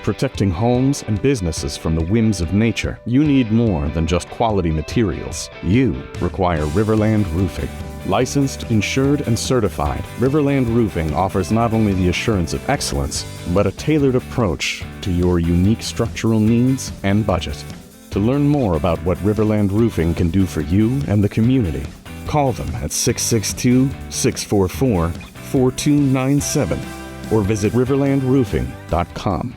protecting homes and businesses from the whims of nature, you need more than just quality materials. You require Riverland Roofing. Licensed, insured, and certified, Riverland Roofing offers not only the assurance of excellence, but a tailored approach to your unique structural needs and budget. To learn more about what Riverland Roofing can do for you and the community, call them at 662-644-4297 or visit riverlandroofing.com.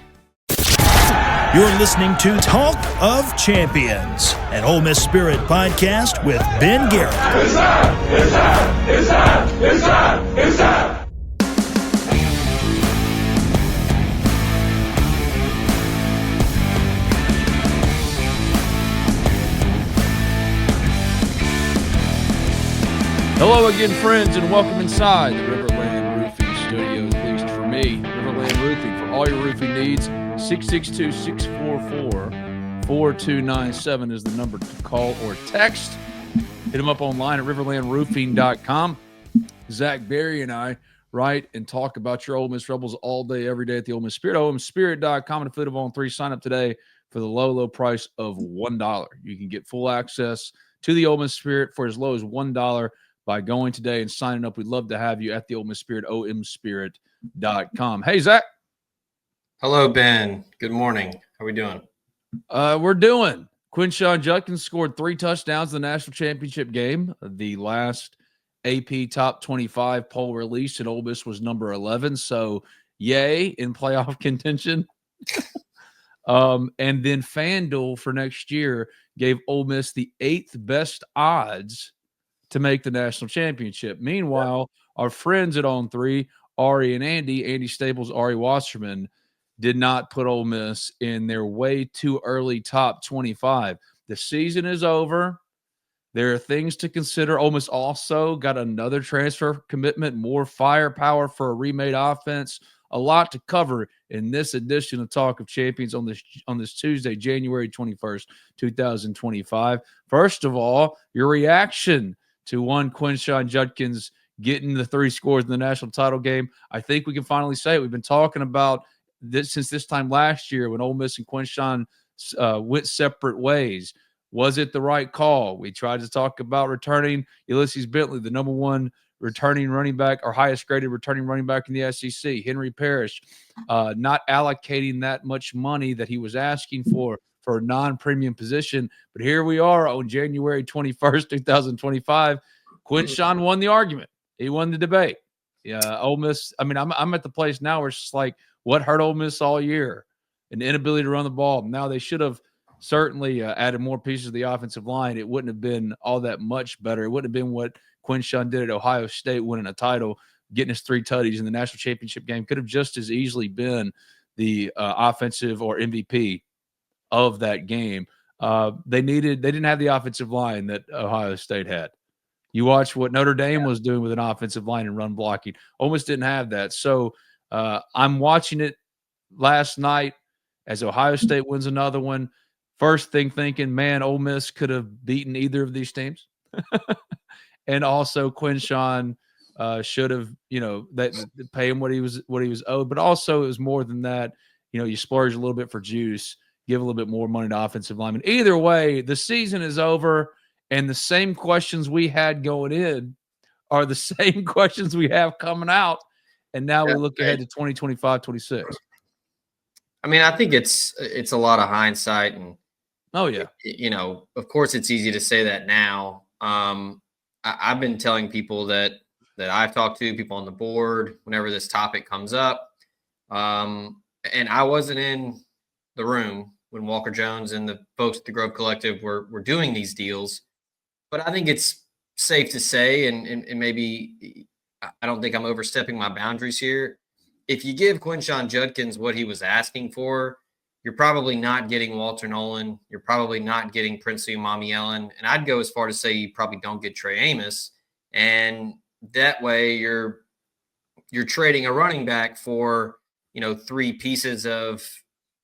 You're listening to Talk of Champions, an Ole Miss Spirit podcast with Ben Garrett. It's time! It's time! It's time! It's time! It's time! Hello again, friends, and welcome inside the Riverland Roofing Studios, at least for me. Riverland Roofing, for all your roofing needs, 662-644-4297 is the number to call or text. Hit them up online at riverlandroofing.com. Zach Berry and I write and talk about your Ole Miss Rebels all day, every day at the Ole Miss Spirit. OleMissSpirit.com and affiliate of On 3. Sign up today for the low, low price of $1. You can get full access to the Ole Miss Spirit for as low as $1 by going today and signing up. We'd love to have you at the Ole Miss Spirit, OMSpirit.com. Hey, Zach. Hello, Ben. Good morning. How are we doing? We're doing. Quinshon Judkins scored 3 touchdowns in the national championship game. The last AP Top 25 poll released, and Ole Miss was number 11. So, yay, in playoff contention. And then FanDuel for next year gave Ole Miss the 8th best odds to make the national championship. Meanwhile, our friends at On 3, Ari and Andy Staples, Ari Wasserman, did not put Ole Miss in their way too early top 25. The season is over. There are things to consider. Ole Miss also got another transfer commitment, more firepower for a remade offense. A lot to cover in this edition of Talk of Champions on this Tuesday, January 21st, 2025. First of all, your reaction to one Quinshon Judkins getting the 3 scores in the national title game. I think we can finally say it. We've been talking about this since this time last year when Ole Miss and Quinshon went separate ways. Was it the right call? We tried to talk about returning Ulysses Bentley, the number 1 returning running back, or highest graded returning running back in the SEC. Henry Parrish, not allocating that much money that he was asking for a non-premium position. But here we are on January 21st, 2025. Quinshon won the argument. He won the debate. Yeah, Ole Miss. I mean, I'm at the place now where it's just like, what hurt Ole Miss all year? An inability to run the ball. Now they should have certainly added more pieces to the offensive line. It wouldn't have been all that much better. It wouldn't have been what Quinshon did at Ohio State, winning a title, getting his 3 tutties in the national championship game. Could have just as easily been the offensive or MVP of that game. They didn't have the offensive line that Ohio State had. You watch what Notre Dame was doing with an offensive line and run blocking. Almost didn't have that. So I'm watching it last night as Ohio State wins another one. First thing thinking, man, Ole Miss could have beaten either of these teams. And also Quinshon should have, pay him what he was owed. But also it was more than that. You splurge a little bit for juice, give a little bit more money to offensive linemen. Either way, the season is over, and the same questions we had going in are the same questions we have coming out. And now we look ahead to 2025-26. I mean, I think it's a lot of hindsight, and of course, it's easy to say that now. I've been telling people that I've talked to, people on the board, whenever this topic comes up, and I wasn't in the room when Walker Jones and the folks at the Grove Collective were doing these deals, but I think it's safe to say, and maybe I don't think I'm overstepping my boundaries here. If you give Quinshon Judkins what he was asking for, you're probably not getting Walter Nolan. You're probably not getting Princely Umami-Ellen. And I'd go as far to say you probably don't get Trey Amos. And that way you're trading a running back for, 3 pieces of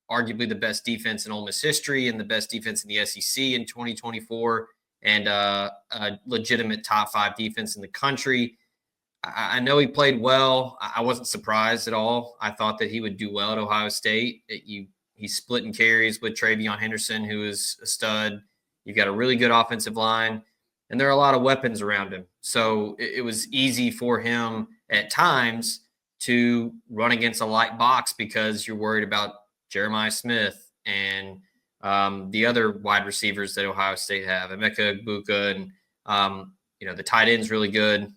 arguably the best defense in Ole Miss history and the best defense in the SEC in 2024 and a legitimate top 5 defense in the country. I know he played well. I wasn't surprised at all. I thought that he would do well at Ohio State. You He's splitting carries with Travion Henderson, who is a stud. You've got a really good offensive line, and there are a lot of weapons around him. So it was easy for him at times to run against a light box because you're worried about Jeremiah Smith and the other wide receivers that Ohio State have, Emeka Egbuka, and the tight end's really good.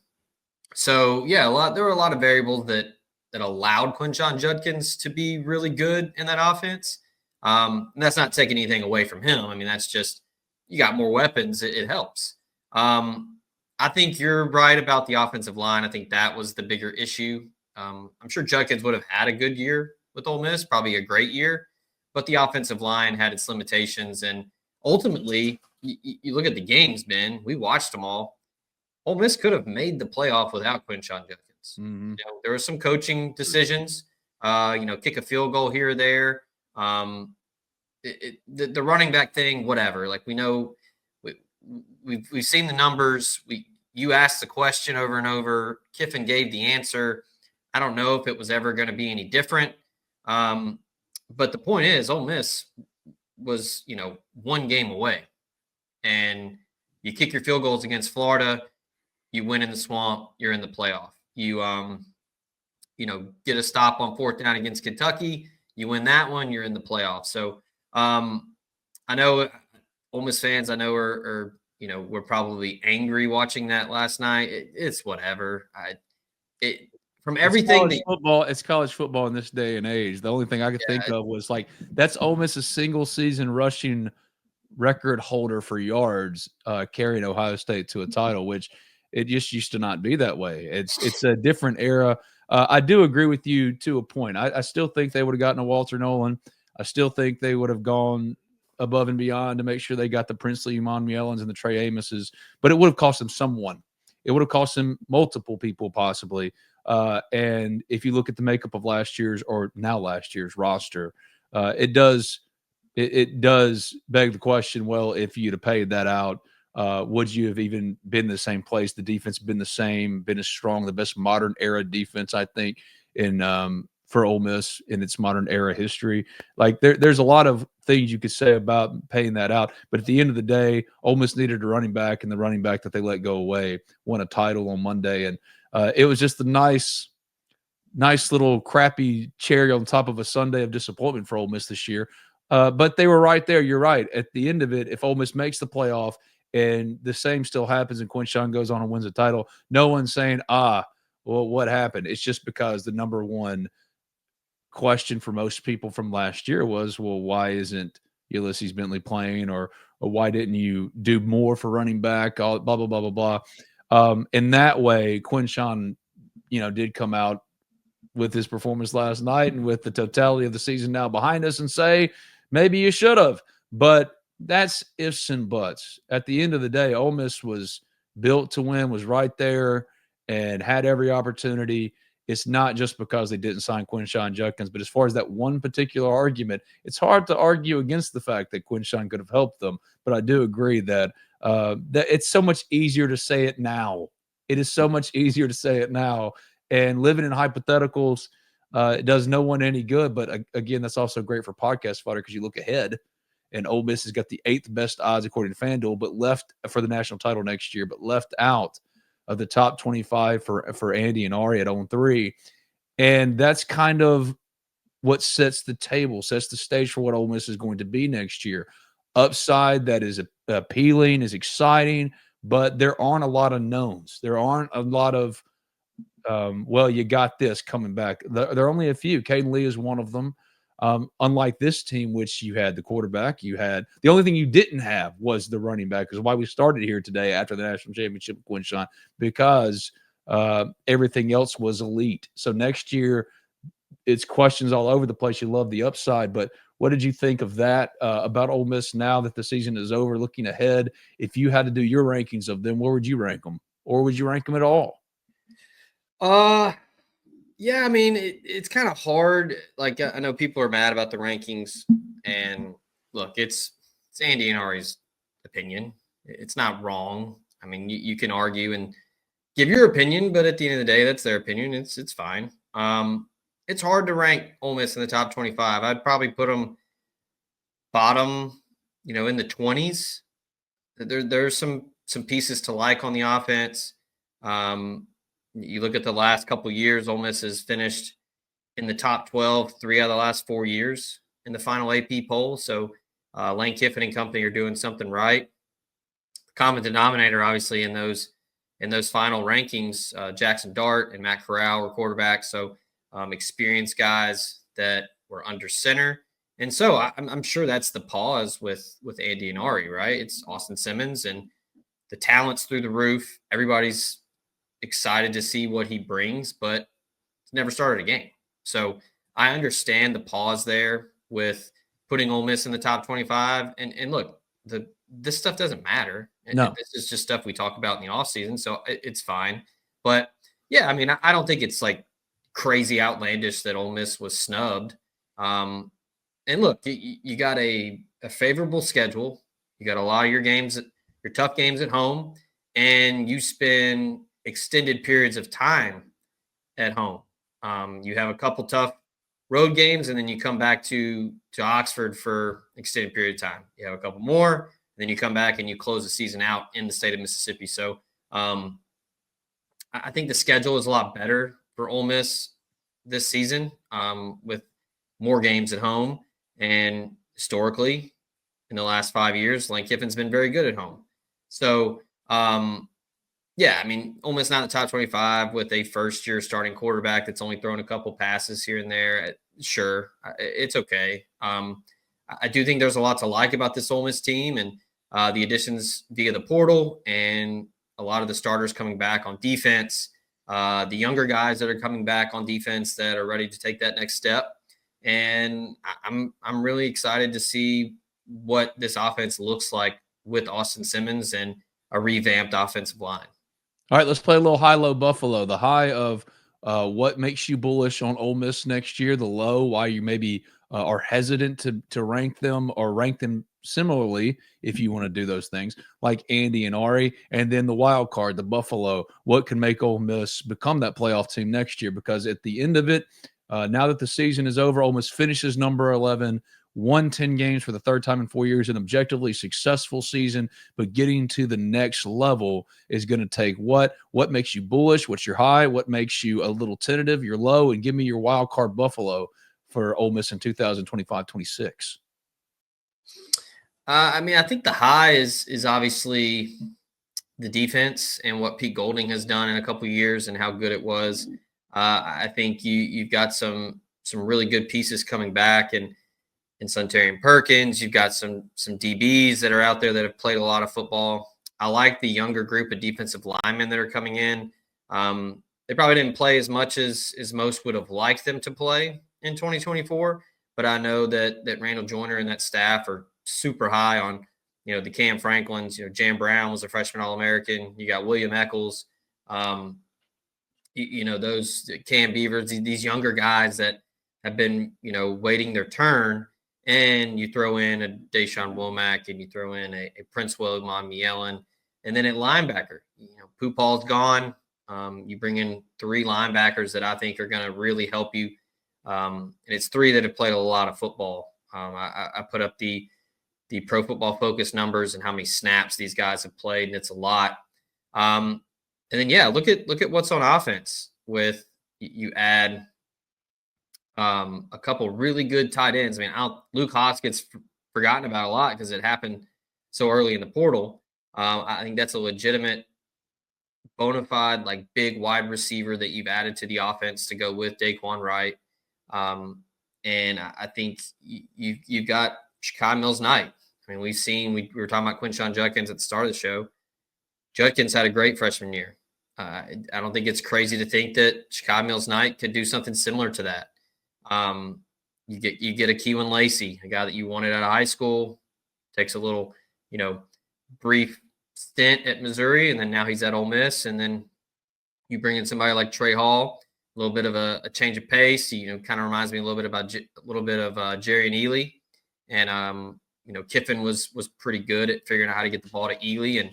So yeah, there were a lot of variables that allowed Quinshon Judkins to be really good in that offense. And that's not taking anything away from him. I mean, that's just, you got more weapons. It helps. I think you're right about the offensive line. I think that was the bigger issue. I'm sure Judkins would have had a good year with Ole Miss, probably a great year, but the offensive line had its limitations. And ultimately, you look at the games, Ben, we watched them all. Ole Miss could have made the playoff without Quinshon Judkins. Mm-hmm. There were some coaching decisions, kick a field goal here or there. The running back thing, whatever. Like, we know, we've seen the numbers. You asked the question over and over. Kiffin gave the answer. I don't know if it was ever going to be any different. But the point is, Ole Miss was, one game away. And you kick your field goals against Florida, you win in the swamp, you're in the playoff. You, get a stop on 4th down against Kentucky, you win that one, you're in the playoff. So I know Ole Miss fans, are we're probably angry watching that last night. It's whatever. From everything, it's college football in this day and age. The only thing I could think of was that's Ole Miss's single season rushing record holder for yards, carrying Ohio State to a title, which it just used to not be that way. It's a different era. I do agree with you to a point. I still think they would have gotten a Walter Nolan. I still think they would have gone above and beyond to make sure they got the Princely Monmiellans and the Trey Amoses, but it would have cost them someone. It would have cost them multiple people possibly. And if you look at the makeup of last year's roster, it does beg the question, well, if you'd have paid that out, would you have even been in the same place? The defense been the same, been as strong, the best modern era defense, I think, for Ole Miss in its modern era history. Like there's a lot of things you could say about paying that out, but at the end of the day, Ole Miss needed a running back, and the running back that they let go away won a title on Monday. And it was just a nice little crappy cherry on top of a Sunday of disappointment for Ole Miss this year. But they were right there. You're right. At the end of it, if Ole Miss makes the playoff and the same still happens and Quinshon goes on and wins a title, no one's saying, well, what happened? It's just because the number one question for most people from last year was, well, why isn't Ulysses Bentley playing, or why didn't you do more for running back? Blah, blah, blah, blah, blah. In that way, Quinshon, did come out with his performance last night and with the totality of the season now behind us and say, maybe you should have. But that's ifs and buts. At the end of the day, Ole Miss was built to win, was right there, and had every opportunity. It's not just because they didn't sign Quinshon Judkins, but as far as that one particular argument, it's hard to argue against the fact that Quinshon could have helped them. But I do agree that that it's so much easier to say it now. It is so much easier to say it now. And living in hypotheticals, it does no one any good. But again, that's also great for podcast fodder because you look ahead, and Ole Miss has got the 8th best odds according to FanDuel, but left for the national title next year, but left out of the top 25 for Andy and Ari at 0-3. And that's kind of what sets the table, sets the stage for what Ole Miss is going to be next year. Upside that is appealing, is exciting, but there aren't a lot of knowns. There aren't a lot of, you got this coming back. There are only a few. Caden Lee is one of them. Unlike this team, which you had the quarterback, the only thing you didn't have was the running back, is why we started here today after the national championship, Quinshon, because everything else was elite. So next year, it's questions all over the place. You love the upside, but what did you think of that about Ole Miss now that the season is over, looking ahead? If you had to do your rankings of them, where would you rank them? Or would you rank them at all? Yeah, I mean, it's kind of hard. Like, I know people are mad about the rankings, and look, it's Andy and Ari's opinion. It's not wrong. I mean, you can argue and give your opinion, but at the end of the day, that's their opinion. It's fine. It's hard to rank Ole Miss in the top 25. I'd probably put them bottom, in the 20s. There's some pieces to like on the offense. You look at the last couple of years, Ole Miss has finished in the top 12 3 out of the last 4 years in the final AP poll. So Lane Kiffin and company are doing something right. The common denominator, obviously, in those final rankings, Jackson Dart and Matt Corral were quarterbacks. So experienced guys that were under center. And so I'm sure that's the pause with Andy and Ari, right? It's Austin Simmons and the talent's through the roof. Everybody's excited to see what he brings, but he's never started a game. So I understand the pause there with putting Ole Miss in the top 25. And look, this stuff doesn't matter. No. This is just stuff we talk about in the offseason, so it's fine. But, yeah, I mean, I don't think it's, like, crazy outlandish that Ole Miss was snubbed. And, look, you got a favorable schedule. You got a lot of your tough games at home, and you spend extended periods of time at home. You have a couple tough road games, and then you come back to Oxford for extended period of time. You have a couple more, and then you come back and you close the season out in the state of Mississippi. So I think the schedule is a lot better for Ole Miss this season with more games at home. And historically, in the last 5 years, Lane Kiffin's been very good at home. So, yeah, I mean, Ole Miss not in the top 25 with a first-year starting quarterback that's only thrown a couple passes here and there. Sure, it's okay. I do think there's a lot to like about this Ole Miss team and the additions via the portal and a lot of the starters coming back on defense, the younger guys that are coming back on defense that are ready to take that next step. And I'm really excited to see what this offense looks like with Austin Simmons and a revamped offensive line. All right, let's play a little high-low Buffalo. The high of what makes you bullish on Ole Miss next year, the low, why you maybe are hesitant to rank them or rank them similarly if you want to do those things, like Andy and Ari, and then the wild card, the Buffalo, what can make Ole Miss become that playoff team next year? Because at the end of it, now that the season is over, Ole Miss finishes number 11, won 10 games for the third time in 4 years, an objectively successful season, but getting to the next level is going to take what makes you bullish? What's your high? What makes you a little tentative? Your low? And give me your wild card Buffalo for Ole Miss in 2025-26. I mean, I think the high is obviously the defense and what Pete Golding has done in a couple of years and how good it was. I think you've got some really good pieces coming back and Suntarian Perkins. You've got some DBs that are out there that have played a lot of football. I like the younger group of defensive linemen that are coming in. They probably didn't play as much as most would have liked them to play in 2024, but I know that Randall Joyner and that staff are super high on, the Cam Franklins. Jan Brown was a freshman All-American. You got William Eccles. Those Cam Beavers, these younger guys that have been, waiting their turn. And you throw in a Deshaun Womack and you throw in a Prince William Mielen. And then at linebacker, Pupal's gone. You bring in 3 linebackers that I think are going to really help you. And it's 3 that have played a lot of football. I put up the Pro Football Focus numbers and how many snaps these guys have played, and it's a lot. And then, yeah, look at what's on offense with you add a couple really good tight ends. I mean, Luke Haas gets forgotten about a lot because it happened so early in the portal. I think that's a legitimate, bona fide, like big wide receiver that you've added to the offense to go with Daquan Wright. And I think you've got Shakai Mills-Knight. I mean, we were talking about Quinshon Judkins at the start of the show. Judkins had a great freshman year. I don't think it's crazy to think that Shakai Mills-Knight could do something similar to that. You get a Keelan Lacey, a guy that you wanted out of high school, takes a little, brief stint at Missouri, and then now he's at Ole Miss. And then you bring in somebody like Trey Hall, a little bit of a change of pace. Kind of reminds me a little bit of Jerry and Ely. And Kiffin was pretty good at figuring out how to get the ball to Ely and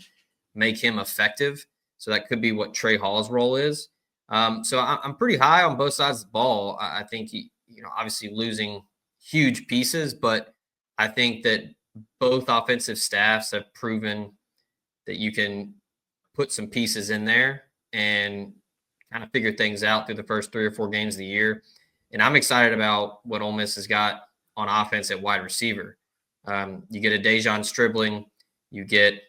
make him effective. So that could be what Trey Hall's role is. So I'm pretty high on both sides of the ball. I think obviously losing huge pieces, but I think that both offensive staffs have proven that you can put some pieces in there and kind of figure things out through the first 3 or 4 games of the year. And I'm excited about what Ole Miss has got on offense at wide receiver. You get a Dejon Stribling, you get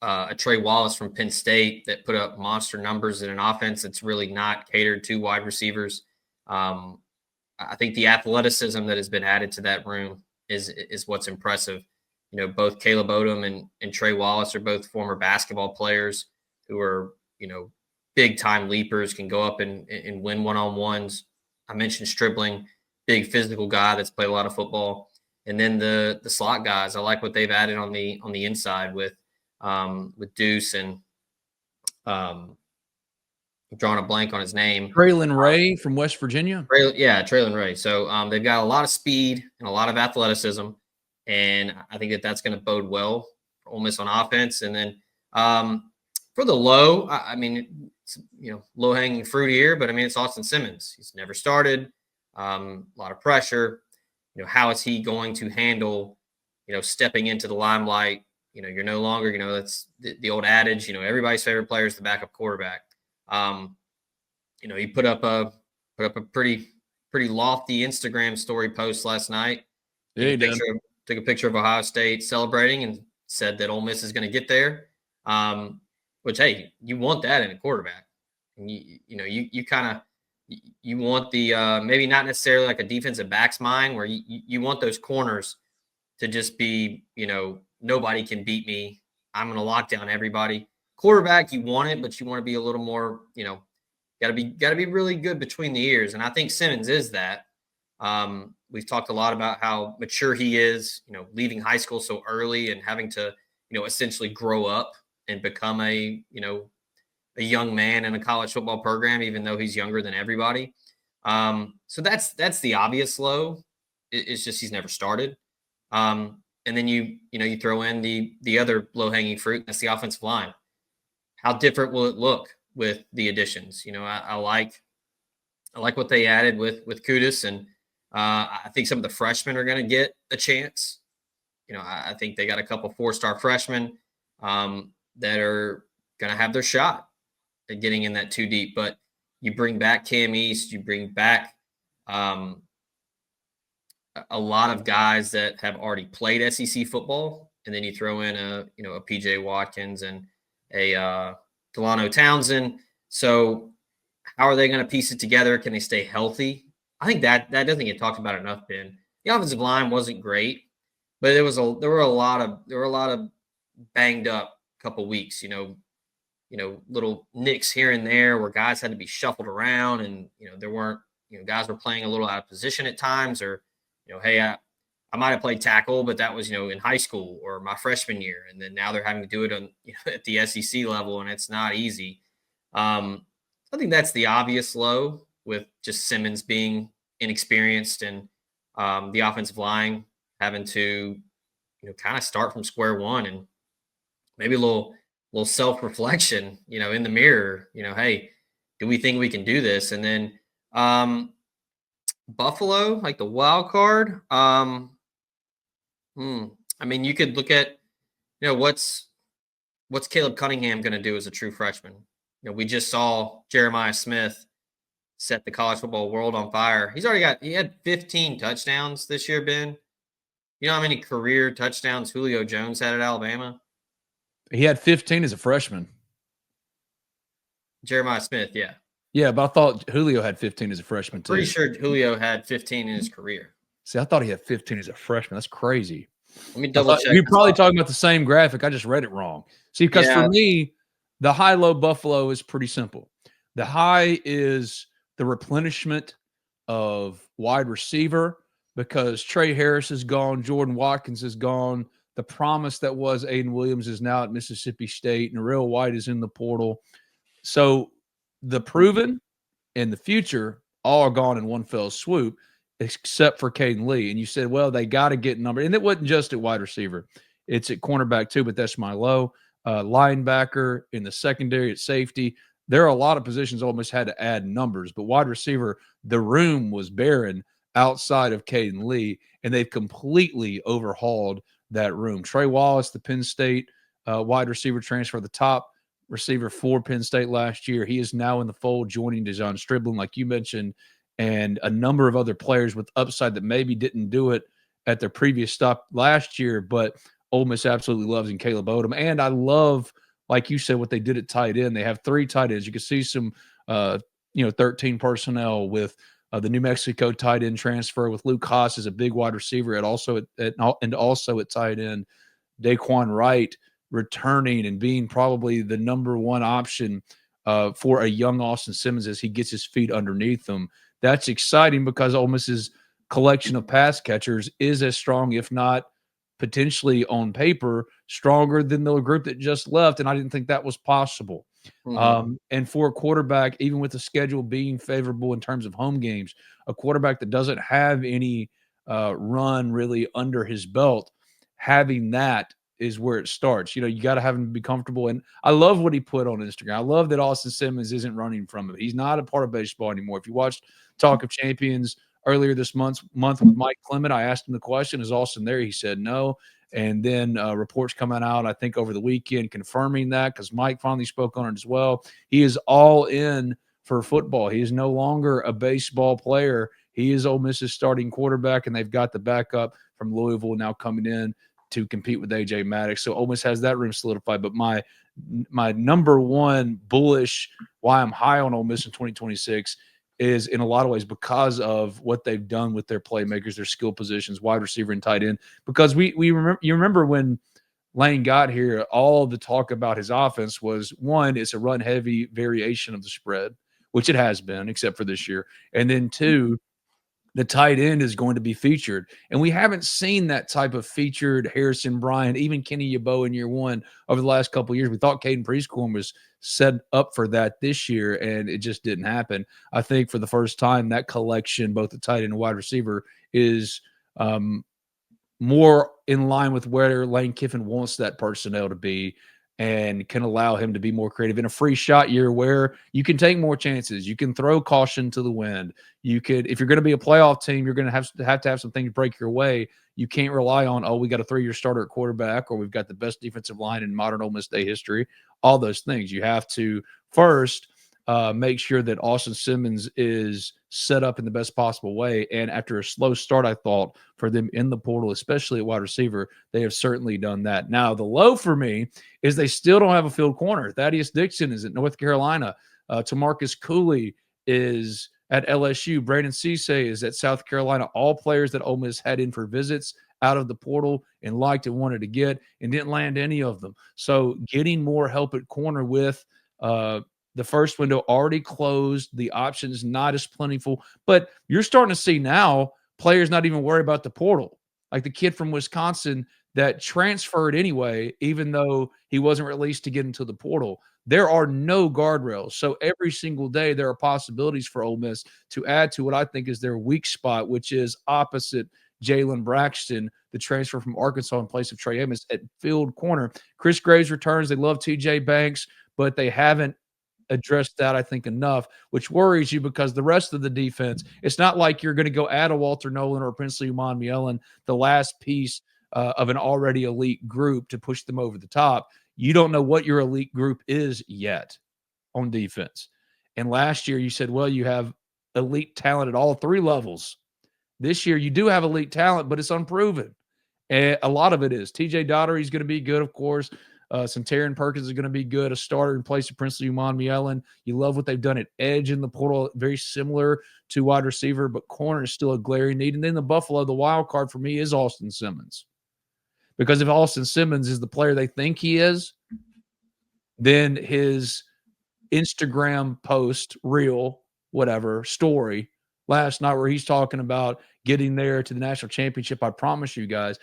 a Trey Wallace from Penn State that put up monster numbers in an offense that's really not catered to wide receivers. I think the athleticism that has been added to that room is what's impressive. You know, both Caleb Odom and Trey Wallace are both former basketball players who are, you know, big time leapers, can go up and win one-on-ones. I mentioned Stribling, big physical guy that's played a lot of football. And then the slot guys, I like what they've added on the inside with Deuce and I'm drawing a blank on his name. Traylon Ray from West Virginia. Traylon Ray. So they've got a lot of speed and a lot of athleticism, and I think that's going to bode well for Ole Miss on offense. And then for the low, I mean, it's, you know, low hanging fruit here, but I mean, it's Austin Simmons. He's never started. A lot of pressure. You know, how is he going to handle, you know, stepping into the limelight? You know, you're no longer, you know, that's the old adage, you know, everybody's favorite player is the backup quarterback. You know, he put up a pretty lofty Instagram story post last night. Yeah, he did. Took a picture of Ohio State celebrating and said that Ole Miss is going to get there. Which, hey, you want that in a quarterback. And you kind of you want the maybe not necessarily like a defensive back's mind where you want those corners to just be, you know, nobody can beat me. I'm going to lock down everybody. Quarterback, you want it, but you want to be a little more, you know, got to be really good between the ears. And I think Simmons is that. We've talked a lot about how mature he is, you know, leaving high school so early and having to, you know, essentially grow up and become a young man in a college football program, even though he's younger than everybody. So that's the obvious low. It's just he's never started. And then you throw in the other low hanging fruit. That's the offensive line. How different will it look with the additions? You know, I like what they added with Kudus, and I think some of the freshmen are going to get a chance. You know, I think they got a couple 4-star freshmen that are going to have their shot at getting in that 2 deep. But you bring back Cam East, you bring back a lot of guys that have already played SEC football, and then you throw in a PJ Watkins and a Delano Townsend. So how are they going to piece it together? Can they stay healthy? I think that doesn't get talked about enough, Ben. The offensive line wasn't great, but there were a lot of banged up couple weeks, you know, little nicks here and there where guys had to be shuffled around, and, you know, there weren't, you know, guys were playing a little out of position at times, or, you know, hey, I might have played tackle, but that was, you know, in high school or my freshman year. And then now they're having to do it on, you know, at the SEC level, and it's not easy. I think that's the obvious low, with just Simmons being inexperienced and the offensive line having to, you know, kind of start from square one, and maybe a little self-reflection, you know, in the mirror, you know, hey, do we think we can do this? And then Buffalo, like the wild card. I mean, you could look at, you know, what's Caleb Cunningham going to do as a true freshman? You know, we just saw Jeremiah Smith set the college football world on fire. He had 15 touchdowns this year, Ben. You know how many career touchdowns Julio Jones had at Alabama? He had 15 as a freshman. Jeremiah Smith, yeah. Yeah, but I thought Julio had 15 as a freshman too. Pretty sure Julio had 15 in his career. See, I thought he had 15 as a freshman. That's crazy. Let me double check. You're probably talking about the same graphic. I just read it wrong. See, because for me, the high-low Buffalo is pretty simple. The high is the replenishment of wide receiver, because Trey Harris is gone, Jordan Watkins is gone. The promise that was Aiden Williams is now at Mississippi State, and Narelle White is in the portal. So the proven and the future all are gone in one fell swoop, except for Caden Lee. And you said, well, they got to get number. And it wasn't just at wide receiver. It's at cornerback too, but that's my low. Linebacker, in the secondary, at safety. There are a lot of positions Ole Miss had to add numbers, but wide receiver, the room was barren outside of Caden Lee, and they've completely overhauled that room. Trey Wallace, the Penn State wide receiver transfer, the top receiver for Penn State last year, he is now in the fold, joining Dejon Striblin, like you mentioned, and a number of other players with upside that maybe didn't do it at their previous stop last year, but Ole Miss absolutely loves in Caleb Odom. And I love, like you said, what they did at tight end. They have 3 tight ends. You can see some, 13 personnel with the New Mexico tight end transfer with Luke Haas as a big wide receiver and also at tight end, Daquan Wright returning and being probably the number one option for a young Austin Simmons as he gets his feet underneath him. That's exciting because Ole Miss's collection of pass catchers is as strong, if not potentially on paper, stronger than the group that just left. And I didn't think that was possible. And for a quarterback, even with the schedule being favorable in terms of home games, a quarterback that doesn't have any run really under his belt, having that is where it starts. You got to have him be comfortable. And I love what he put on Instagram. I love that Austin Simmons isn't running from it. He's not a part of baseball anymore. If you watched Talk of Champions earlier this month with Mike Clement, I asked him the question, is Austin there? He said no. And then reports coming out, I think, over the weekend confirming that because Mike finally spoke on it as well. He is all in for football. He is no longer a baseball player. He is Ole Miss's starting quarterback, and they've got the backup from Louisville now coming in to compete with A.J. Maddox. So Ole Miss has that room solidified. But my number one bullish, why I'm high on Ole Miss in 2026 is in a lot of ways because of what they've done with their playmakers, their skill positions, wide receiver and tight end. Because you remember when Lane got here, all the talk about his offense was, one, it's a run-heavy variation of the spread, which it has been, except for this year. And then two, the tight end is going to be featured. And we haven't seen that type of featured Harrison Bryant, even Kenny Yeboah in year one over the last couple of years. We thought Caden Prescorn was set up for that this year, and it just didn't happen. I think for the first time, that collection, both the tight end and wide receiver, is more in line with where Lane Kiffin wants that personnel to be and can allow him to be more creative in a free shot year where you can take more chances. You can throw caution to the wind. You could, if you're going to be a playoff team, you're going to have some things break your way. You can't rely on, we got a 3-year starter at quarterback, or we've got the best defensive line in modern Ole Miss Day history. All those things. You have to first make sure that Austin Simmons is set up in the best possible way. And after a slow start, I thought, for them in the portal, especially at wide receiver, they have certainly done that. Now, the low for me is they still don't have a field corner. Thaddeus Dixon is at North Carolina. Tamarcus Cooley is at LSU. Brandon Cisse is at South Carolina. All players that Ole Miss had in for visits out of the portal and liked and wanted to get and didn't land any of them. So getting more help at corner with the first window already closed, the options not as plentiful. But you're starting to see now players not even worry about the portal. Like the kid from Wisconsin that transferred anyway, even though he wasn't released to get into the portal. There are no guardrails. So every single day there are possibilities for Ole Miss to add to what I think is their weak spot, which is opposite Jalen Braxton, the transfer from Arkansas in place of Trey Amos at field corner. Chris Graves returns. They love TJ Banks, but they haven't addressed that, I think, enough, which worries you because the rest of the defense, it's not like you're going to go add a Walter Nolan or a Princely Umanmielen, the last piece of an already elite group to push them over the top. You don't know what your elite group is yet on defense. And last year you said, well, you have elite talent at all 3 levels. This year you do have elite talent, but it's unproven. And a lot of it is. TJ Daugherty's going to be good, of course. Centarian Perkins is going to be good, a starter in place of Princely Umanmielen. You love what they've done at edge in the portal, very similar to wide receiver, but corner is still a glaring need. And then the Buffalo, the wild card for me is Austin Simmons. Because if Austin Simmons is the player they think he is, then his Instagram post, reel, whatever, story last night where he's talking about getting there to the national championship, I promise you guys,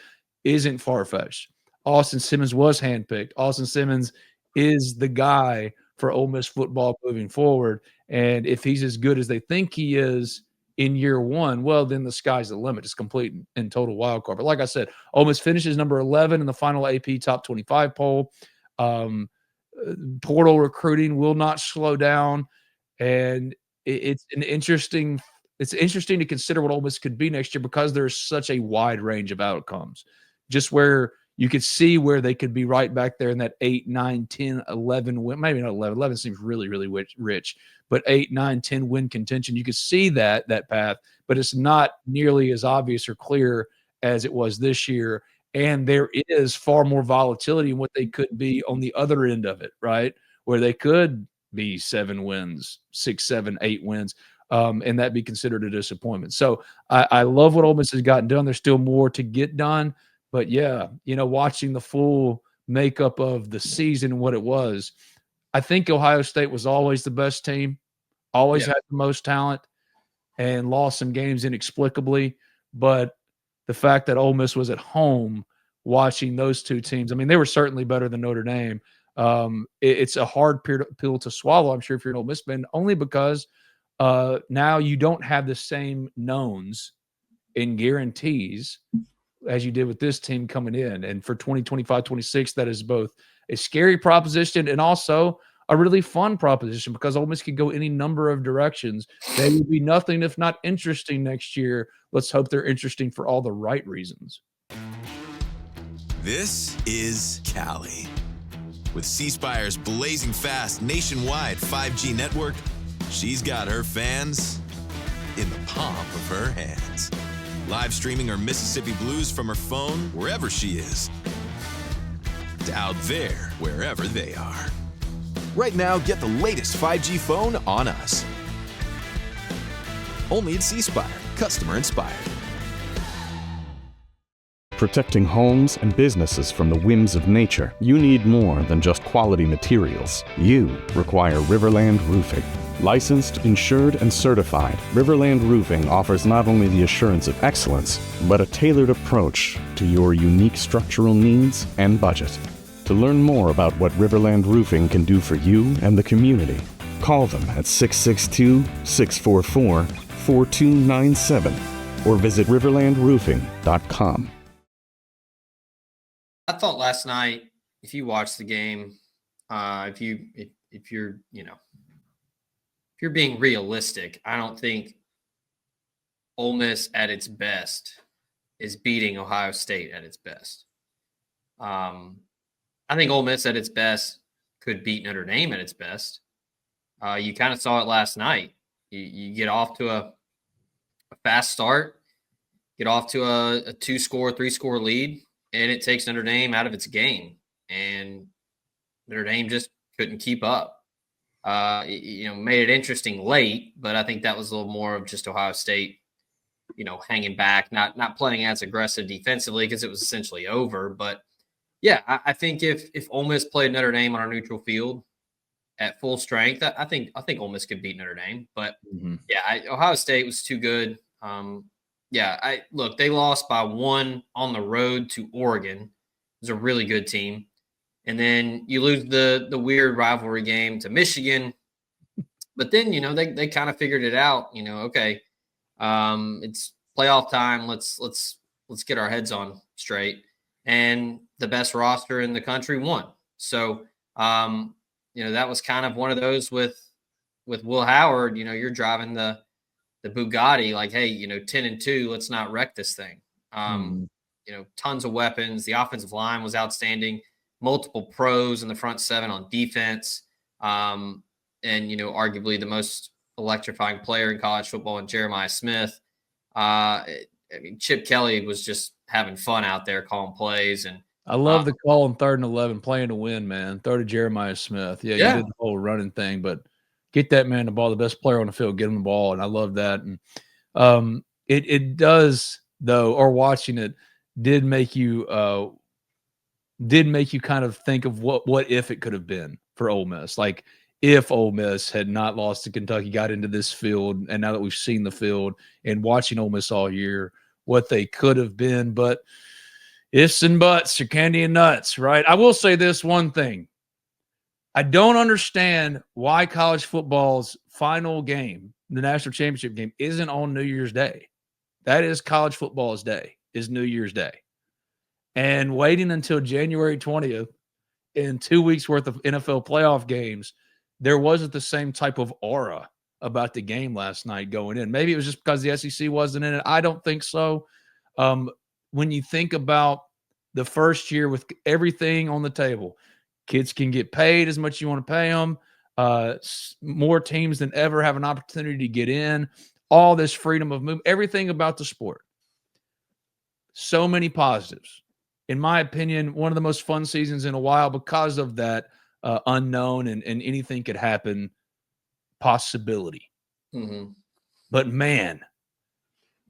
isn't far-fetched. Austin Simmons was handpicked. Austin Simmons is the guy for Ole Miss football moving forward. And if he's as good as they think he is in year one, well, then the sky's the limit. It's complete and total wild card. But like I said, Ole Miss finishes number 11 in the final AP Top 25 poll. Portal recruiting will not slow down. And it's an interesting it's interesting to consider what Ole Miss could be next year because there's such a wide range of outcomes. Just where you could see where they could be right back there in that 8, 9, 10, 11 win. Maybe not 11. 11 seems really, really rich. But 8, 9, 10 win contention. You could see that path, but it's not nearly as obvious or clear as it was this year. And there is far more volatility in what they could be on the other end of it, right? Where they could be 7 wins, 6, 7, 8 wins, and that be considered a disappointment. So I love what Ole Miss has gotten done. There's still more to get done. But, yeah, watching the full makeup of the season and what it was, I think Ohio State was always the best team, always had the most talent, and lost some games inexplicably. But the fact that Ole Miss was at home watching those two teams, I mean, they were certainly better than Notre Dame. It's a hard pill to swallow, I'm sure, if you're an Ole Miss fan, only because now you don't have the same knowns and guarantees as you did with this team coming in. And for 2025-26, that is both a scary proposition and also a really fun proposition because Ole Miss could go any number of directions. They would be nothing if not interesting next year. Let's hope they're interesting for all the right reasons. This is Cali. With C-Spire's blazing fast nationwide 5G network, she's got her fans in the palm of her hands. Live streaming her Mississippi Blues from her phone wherever she is. To out there wherever they are. Right now, get the latest 5G phone on us. Only at C-Spire. Customer inspired. Protecting homes and businesses from the whims of nature, you need more than just quality materials. You require Riverland Roofing. Licensed, insured, and certified, Riverland Roofing offers not only the assurance of excellence, but a tailored approach to your unique structural needs and budget. To learn more about what Riverland Roofing can do for you and the community, call them at 662-644-4297 or visit riverlandroofing.com. I thought last night, if you watched the game, if you're being realistic, I don't think Ole Miss at its best is beating Ohio State at its best. I think Ole Miss at its best could beat Notre Dame at its best. You kind of saw it last night. You get off to a fast start, get off to a 2-score, 3-score lead, and it takes Notre Dame out of its game. And Notre Dame just couldn't keep up. Made it interesting late, but I think that was a little more of just Ohio State, hanging back, not playing as aggressive defensively because it was essentially over. But yeah, I think if Ole Miss played Notre Dame on a neutral field at full strength, I think Ole Miss could beat Notre Dame. But Ohio State was too good. They lost by 1 on the road to Oregon. It was a really good team. And then you lose the weird rivalry game to Michigan. But then, they kind of figured it out, it's playoff time. Let's get our heads on straight. And the best roster in the country won. So, that was kind of one of those with Will Howard, you're driving the Bugatti like, hey, 10-2, let's not wreck this thing. Tons of weapons. The offensive line was outstanding. Multiple pros in the front 7 on defense. And, arguably the most electrifying player in college football in Jeremiah Smith. Chip Kelly was just having fun out there calling plays. And I love the call on 3rd and 11, playing to win, man. Throw to Jeremiah Smith. Yeah, you did the whole running thing, but get that man the ball, the best player on the field, get him the ball. And I love that. And it does, though, or watching it did make you kind of think of what if it could have been for Ole Miss. Like if Ole Miss had not lost to Kentucky, got into this field, and now that we've seen the field and watching Ole Miss all year, what they could have been. But ifs and buts are candy and nuts, right? I will say this one thing. I don't understand why college football's final game, the national championship game, isn't on New Year's Day. That is college football's day, is New Year's Day. And waiting until January 20th in 2 weeks worth of NFL playoff games, there wasn't the same type of aura about the game last night going in. Maybe it was just because the SEC wasn't in it. I don't think so. When you think about the first year with everything on the table, kids can get paid as much as you want to pay them. More teams than ever have an opportunity to get in. All this freedom of movement, everything about the sport. So many positives. In my opinion, one of the most fun seasons in a while because of that unknown and anything could happen possibility. Mm-hmm. But man,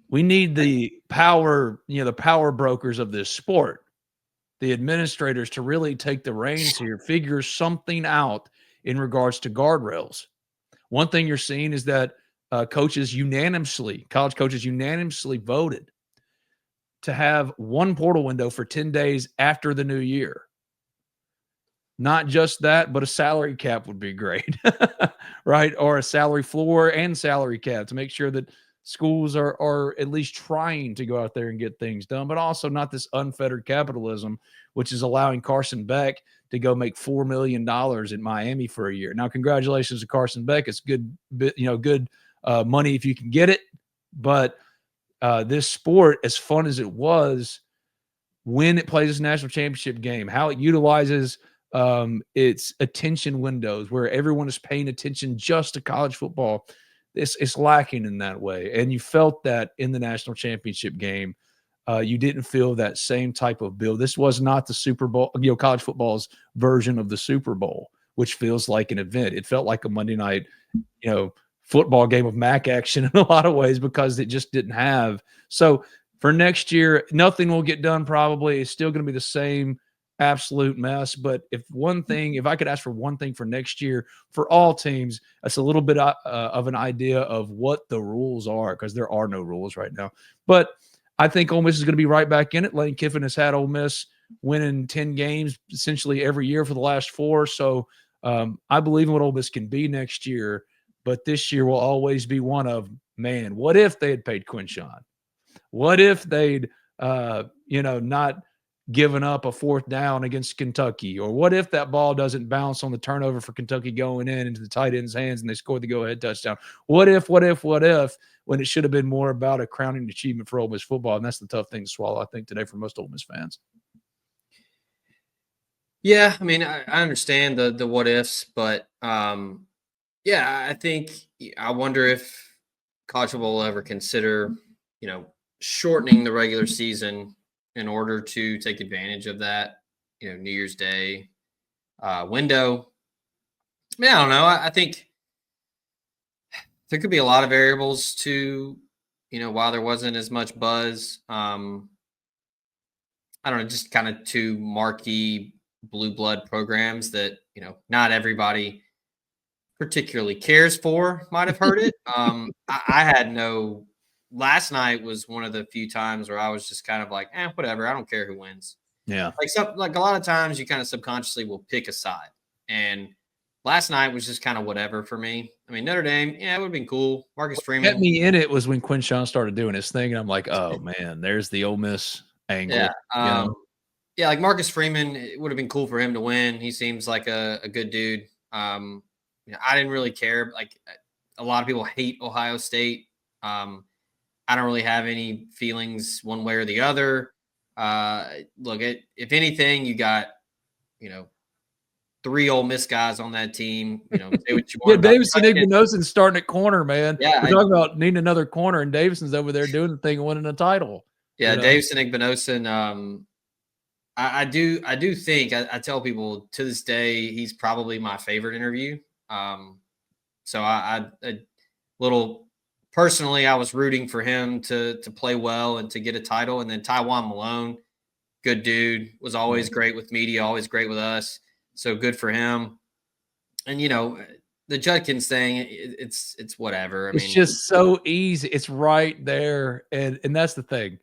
we need the power, the power brokers of this sport, the administrators, to really take the reins here, figure something out in regards to guardrails. One thing you're seeing is that college coaches unanimously voted to have one portal window for 10 days after the new year. Not just that, but a salary cap would be great, right? Or a salary floor and salary cap to make sure that schools are at least trying to go out there and get things done, but also not this unfettered capitalism, which is allowing Carson Beck to go make $4 million in Miami for a year. Now, congratulations to Carson Beck. It's good money if you can get it. But this sport, as fun as it was, when it plays this national championship game, how it utilizes its attention windows where everyone is paying attention just to college football, it's lacking in that way. And you felt that in the national championship game. You didn't feel that same type of build. This was not the Super Bowl, college football's version of the Super Bowl, which feels like an event. It felt like a Monday night, football game of MAC action in a lot of ways because it just didn't have. So for next year, nothing will get done probably. It's still going to be the same absolute mess. But if I could ask for one thing for next year for all teams, that's a little bit of an idea of what the rules are, because there are no rules right now. But I think Ole Miss is going to be right back in it. Lane Kiffin has had Ole Miss winning 10 games essentially every year for the last 4. So I believe in what Ole Miss can be next year. But this year will always be one of, man, what if they had paid Quinshon? What if they'd, not given up a 4th down against Kentucky? Or what if that ball doesn't bounce on the turnover for Kentucky going into the tight end's hands and they scored the go-ahead touchdown? What if, when it should have been more about a crowning achievement for Ole Miss football? And that's the tough thing to swallow, I think, today for most Ole Miss fans. Yeah, I mean, I understand the what ifs, but I think I wonder if college football will ever consider, shortening the regular season in order to take advantage of that, New Year's Day window. I mean, I don't know. I think there could be a lot of variables to, why there wasn't as much buzz. I don't know, just kind of 2 marquee blue blood programs that, not everybody particularly cares for might have heard it. I had no. Last night was one of the few times where I was just kind of like, whatever. I don't care who wins. Yeah. Like a lot of times you kind of subconsciously will pick a side. And last night was just kind of whatever for me. I mean, Notre Dame, it would have been cool. Marcus Freeman. What kept me in it was when Quinshon started doing his thing. And I'm like, oh, man, there's the Ole Miss angle. Yeah. Like Marcus Freeman, it would have been cool for him to win. He seems like a good dude. I didn't really care. Like a lot of people hate Ohio State. I don't really have any feelings one way or the other. If anything, you got, 3 Ole Miss guys on that team. Say what you want. Davison Igbenogson starting at corner, man. Yeah, we're talking about needing another corner, and Davison's over there doing the thing and winning a title. Yeah, Davison Igbenogson. I do think I tell people to this day he's probably my favorite interview. So I little. Personally, I was rooting for him to play well and to get a title. And then Taiwan Malone, good dude, was always great with media, always great with us. So good for him. And, the Judkins thing, it's whatever. I mean, it's just so easy. It's right there. And that's the thing.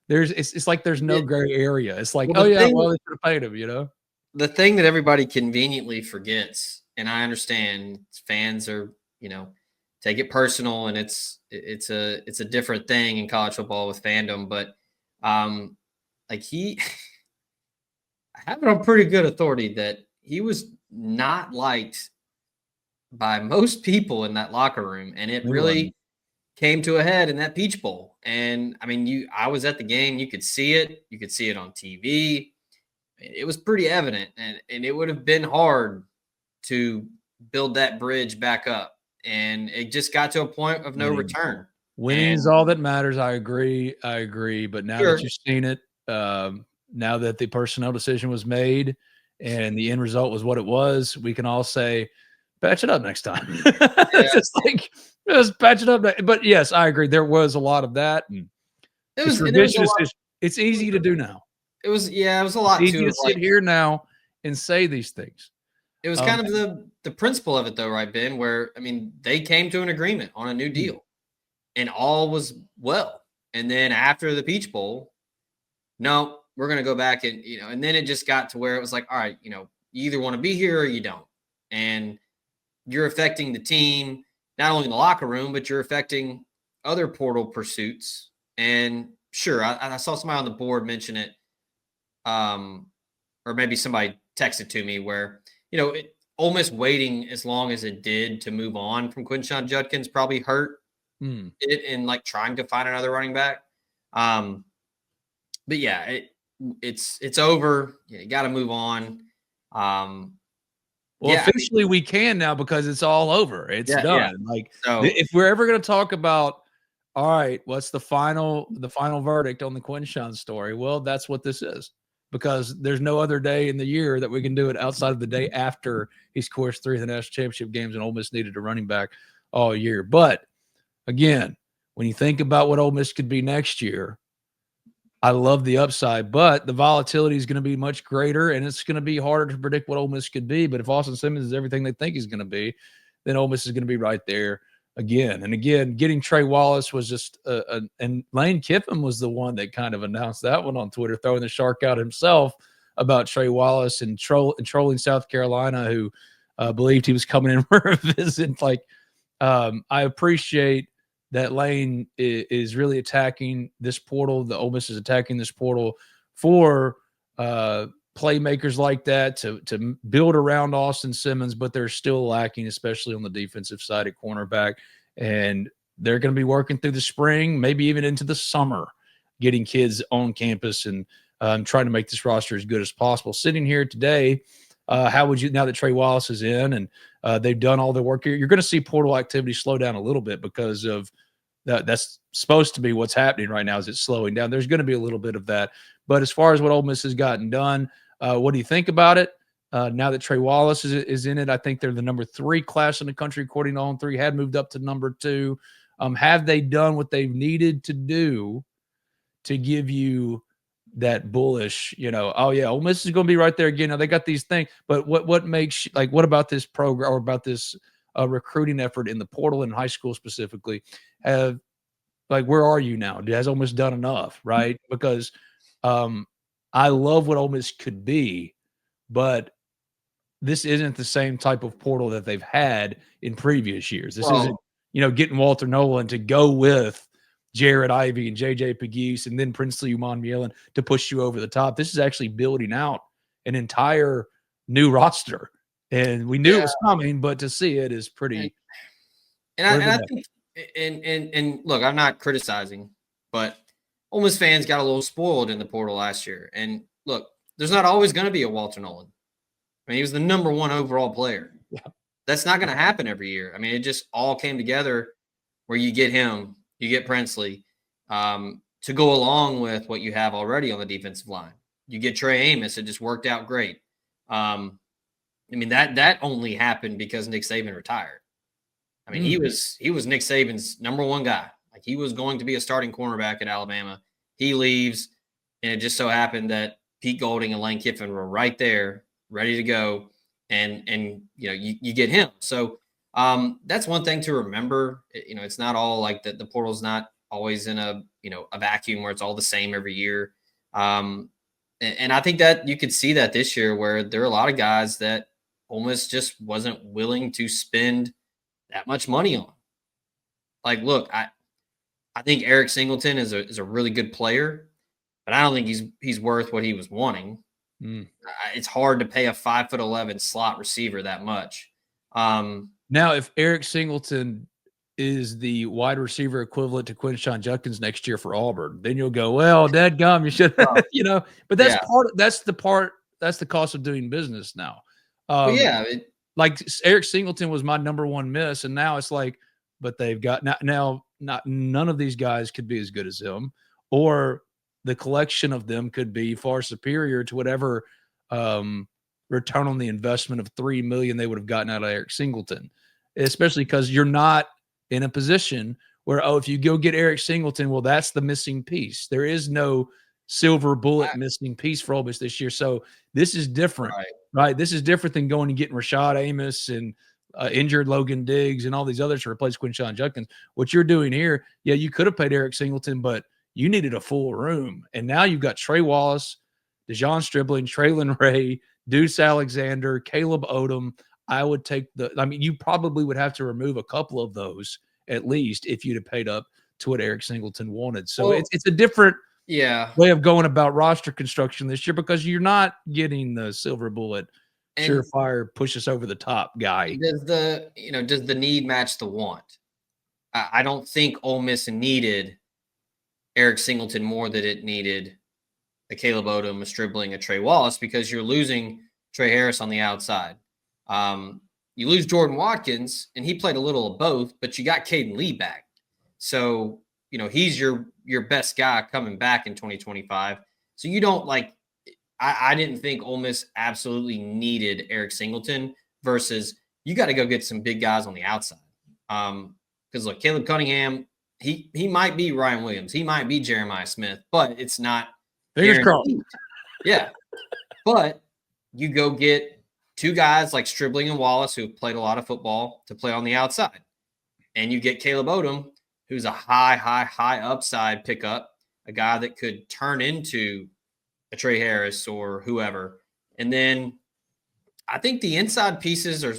It's like there's no gray area. It's like, they should have paid him, The thing that everybody conveniently forgets, and I understand fans are, take it personal, and it's a different thing in college football with fandom. But I have it on pretty good authority that he was not liked by most people in that locker room, and it really came to a head in that Peach Bowl. And I mean, I was at the game. You could see it. You could see it on TV. It was pretty evident, and it would have been hard to build that bridge back up. And it just got to a point of no return. Winning is all that matters. I agree. But now that you've seen it, now that the personnel decision was made and the end result was what it was, we can all say, patch it up next time. Just patch it up. But yes, I agree. There was a lot of that. And it's easy to do now. It was a lot. It's easy to sit here now and say these things. It was kind of the principle of it, though, right, Ben? Where, I mean, they came to an agreement on a new deal, and all was well. And then after the Peach Bowl, no, we're going to go back and, and then it just got to where it was like, all right, you either want to be here or you don't. And you're affecting the team, not only in the locker room, but you're affecting other portal pursuits. And sure, I saw somebody on the board mention it, or maybe somebody texted to me where, Ole Miss waiting as long as it did to move on from Quinshon Judkins probably hurt it in like trying to find another running back. But yeah, it's over. You got to move on. Officially we can now because it's all over. It's done. Yeah. If we're ever going to talk about, all right, what's the final verdict on the Quinshon story? Well, that's what this is, because there's no other day in the year that we can do it outside of the day after he scores 3 of the national championship games and Ole Miss needed a running back all year. But again, when you think about what Ole Miss could be next year, I love the upside, but the volatility is going to be much greater, and it's going to be harder to predict what Ole Miss could be. But if Austin Simmons is everything they think he's going to be, then Ole Miss is going to be right there again. And again, getting Trey Wallace was just and Lane Kiffin was the one that kind of announced that one on Twitter, throwing the shark out himself about Trey Wallace and trolling South Carolina, who believed he was coming in for a visit. I appreciate that Lane is really attacking this portal. The Ole Miss is attacking this portal for playmakers like that to build around Austin Simmons, but they're still lacking, especially on the defensive side at cornerback. And they're going to be working through the spring, maybe even into the summer, getting kids on campus and trying to make this roster as good as possible. Sitting here today, how would you, now that Trey Wallace is in and they've done all the work here, you're going to see portal activity slow down a little bit because of that's supposed to be what's happening right now, is it's slowing down. There's going to be a little bit of that. But as far as what Ole Miss has gotten done, what do you think about it? Now that Trey Wallace is in it, I think they're the number 3 class in the country, according to On3, had moved up to number 2. Have they done what they've needed to do to give you that bullish, oh yeah, Ole Miss is going to be right there again. Now they got these things, but what makes, what about this program or about this recruiting effort in the portal and high school specifically? Where are you now? Has Ole Miss done enough, right? Because I love what Ole Miss could be, but this isn't the same type of portal that they've had in previous years. This isn't, getting Walter Nolan to go with Jared Ivey and JJ Pegues and then Princely Uman to push you over the top. This is actually building out an entire new roster. And we knew it was coming, but to see it is pretty. And I think, and look, I'm not criticizing, but Ole Miss fans got a little spoiled in the portal last year. And look, there's not always going to be a Walter Nolan. I mean, he was the number 1 overall player. Yeah. That's not going to happen every year. I mean, it just all came together where you get him, you get Princely, to go along with what you have already on the defensive line. You get Trey Amos. It just worked out great. I mean, that only happened because Nick Saban retired. I mean, he was Nick Saban's number 1 guy. Like, he was going to be a starting cornerback at Alabama. He leaves, and it just so happened that Pete Golding and Lane Kiffin were right there, ready to go, and you get him. So that's one thing to remember. It's not all like that. The portal's not always in a vacuum where it's all the same every year. And I think that you could see that this year, where there are a lot of guys that Ole Miss just wasn't willing to spend that much money on. Like, look, I think Eric Singleton is a really good player, but I don't think he's worth what he was wanting. It's hard to pay a 5'11" slot receiver that much. Now, if Eric Singleton is the wide receiver equivalent to Quinshon Judkins next year for Auburn, then you'll go, well, dadgum, you should, but that's that's the cost of doing business now. Like Eric Singleton was my number one miss, and now it's like, but they've got now none of these guys could be as good as him, or the collection of them could be far superior to whatever return on the investment of $3 million they would have gotten out of Eric Singleton, especially because you're not in a position where, if you go get Eric Singleton, well, that's the missing piece. There is no silver bullet missing piece for Ole Miss this year. So this is different, right? This is different than going and getting Rashad Amos and injured Logan Diggs and all these others to replace Quinshon Judkins. What you're doing here, you could have paid Eric Singleton, but you needed a full room. And now you've got Trey Wallace, DeJon Stribling, Traylon Ray, Deuce Alexander, Caleb Odom. I would take you probably would have to remove a couple of those at least if you'd have paid up to what Eric Singleton wanted. So it's a different way of going about roster construction this year, because you're not getting the silver bullet, surefire, push us over the top guy. Does the need match the want? I don't think Ole Miss needed Eric Singleton more than it needed a Caleb Odom, a Stribling, a Trey Wallace, because you're losing Trey Harris on the outside. You lose Jordan Watkins, and he played a little of both, but you got Caden Lee back. So, he's your best guy coming back in 2025. So you don't I didn't think Ole Miss absolutely needed Eric Singleton versus you got to go get some big guys on the outside. Because look, Caleb Cunningham, he might be Ryan Williams. He might be Jeremiah Smith, but it's not. Fingers crossed. Yeah. But you go get two guys like Stribling and Wallace, who have played a lot of football, to play on the outside. And you get Caleb Odom, who's a high upside pickup, a guy that could turn into a Trey Harris or whoever. And then I think the inside pieces are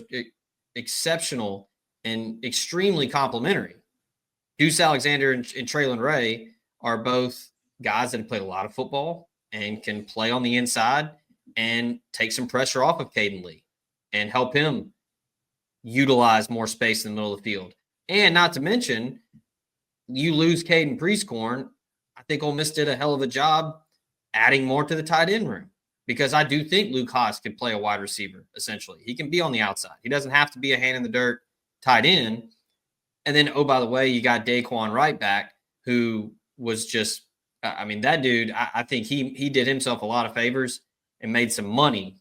exceptional and extremely complementary. Deuce Alexander and Traylon Ray are both guys that have played a lot of football and can play on the inside and take some pressure off of Caden Lee and help him utilize more space in the middle of the field. And not to mention, you lose Caden Prieskorn. I think Ole Miss did a hell of a job adding more to the tight end room, because I do think Luke Haas can play a wide receiver, essentially. He can be on the outside. He doesn't have to be a hand in the dirt tight end. And then, by the way, you got Daquan Wright back, who was just that dude, I think he did himself a lot of favors and made some money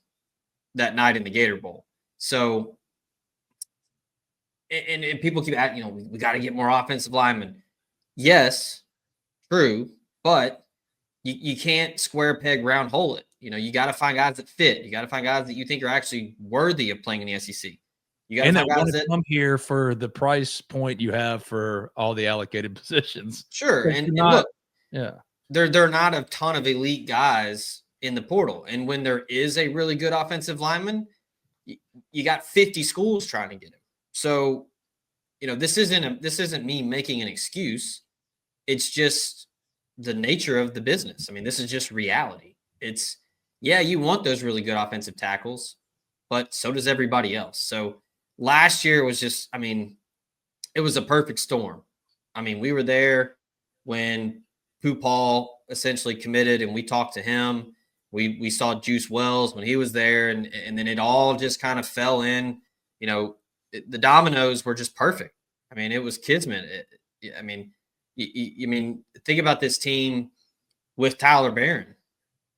that night in the Gator Bowl. So, and people keep asking, we got to get more offensive linemen. Yes, true, but you can't square peg round hole it. You got to find guys that fit. You got to find guys that you think are actually worthy of playing in the SEC. You got to find guys that come here for the price point you have for all the allocated positions. Sure, and look, there are not a ton of elite guys in the portal, and when there is a really good offensive lineman, you got 50 schools trying to get him. So, this isn't me making an excuse. It's just the nature of the business. This is just reality. It's you want those really good offensive tackles, but so does everybody else. So last year was just, it was a perfect storm. We were there when Pooh Paul essentially committed, and we talked to him. We saw Juice Wells when he was there, and then it all just kind of fell in. The dominoes were just perfect. It was kismet. Think about this team with Tyler Barron.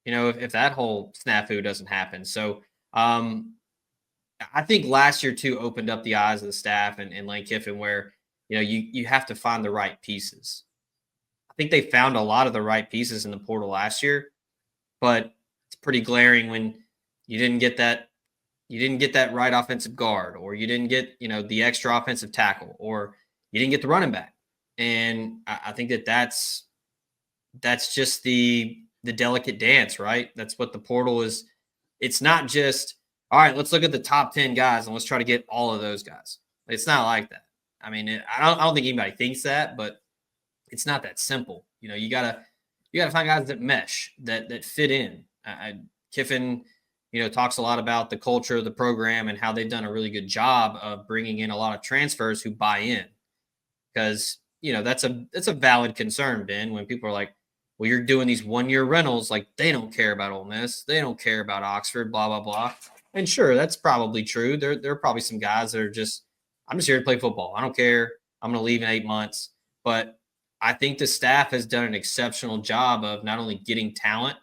If that whole snafu doesn't happen. So I think last year too opened up the eyes of the staff and Lane Kiffin, where you have to find the right pieces. I think they found a lot of the right pieces in the portal last year, but it's pretty glaring when you didn't get that right offensive guard, or you didn't get the extra offensive tackle, or you didn't get the running back. And I think that's just the delicate dance, right? That's what the portal is. It's not just, all right, let's look at the top 10 guys and let's try to get all of those guys. It's not like that. I don't think anybody thinks that, but it's not that simple. You gotta find guys that mesh, that fit in. Kiffin, talks a lot about the culture of the program and how they've done a really good job of bringing in a lot of transfers who buy in. Because, that's a valid concern, Ben, when people are like, well, you're doing these 1-year rentals. Like, they don't care about Ole Miss. They don't care about Oxford, blah, blah, blah. And sure, that's probably true. There are probably some guys that are just, I'm just here to play football. I don't care. I'm going to leave in 8 months. But I think the staff has done an exceptional job of not only getting talent,